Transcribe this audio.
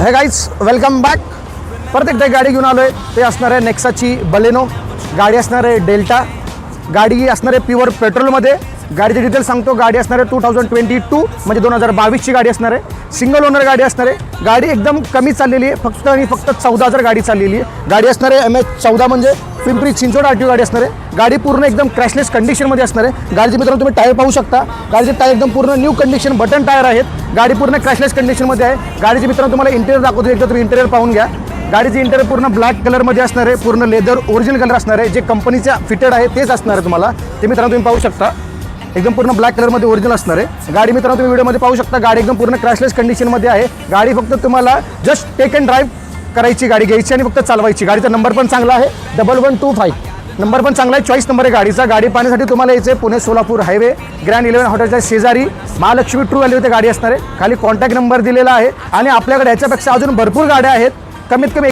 हे guys welcome back. परत एकदा गाडी घेऊन आलो आहे. ते असणार आहे नेक्साची बलेनो. गाडी असणार आहे डेल्टा. गाडी असणार आहे प्युअर पेट्रोलमध्ये. गाडीचे डिटेल्स सांगतो. गाडी असणार आहे 2022 म्हणजे 2022ची गाडी असणार आहे. सिंगल ओनर गाडी असणार आहे. गाडी एकदम कमी चाललेली आहे. फक्त आणि फक्त 14,000 गाडी चाललेली आहे. गाडी असणार आहे MH14 म्हणजे पिंपरी चिंचवड RTO गाडी असणार आहे. गाडी पूर्ण एकदम क्रॅशलेस कंडिशनमध्ये असणार आहे. गाडीचे मित्रांनो तुम्ही टायर पाहू शकता. गाडीचे टायर एकदम पूर्ण न्यू कंडिशन बटन टायर आहेत. गाडी पूर्ण क्रॅशलेस कंडिशनमध्ये आहे. गाडीचे मित्रांनो तुम्हाला इंटेरियर दाखवतो. एकदा तुम्ही इंटेरियर पाहून घ्या. गाडीचे इंटेरियर पूर्ण ब्लॅक कलरमध्ये असणार आहे. पूर्ण लेदर ओरिजिनल कलर असणार आहे. जे कंपनीच्या फिटेड आहे तेच असणार आहे. तुम्हाला ते मित्रांनो तुम्ही पाहू शकता. एकदम पूर्ण ब्लॅक कलरमध्ये ओरिजिनल असणार आहे. गाडी मित्रांनो तुम्ही व्हिडिओमध्ये पाहू शकता. गाडी एकदम पूर्ण क्रॅशलेस कंडिशनमध्ये आहे. गाडी फक्त तुम्हाला जस्ट टेक अँड ड्राईव्ह करायची, गाडी घ्यायची आणि फक्त चालवायची. गाडीचा नंबर पण चांगला आहे 1125. नंबर पण चांगला आहे. चॉईस नंबर आहे गाडीचा. गाडी पाहण्यासाठी तुम्हाला यायचं आहे पुणे सोलापूर हायवे ग्रँड 11 हॉटेलच्या शेजारी महालक्ष्मी ट्रू व्हॅल्यू इथे गाडी असणार आहे. खाली कॉन्टॅक्ट नंबर दिलेला आहे. आणि आपल्याकडे याच्यापेक्षा अजून भरपूर गाड्या आहेत. कमीत कमी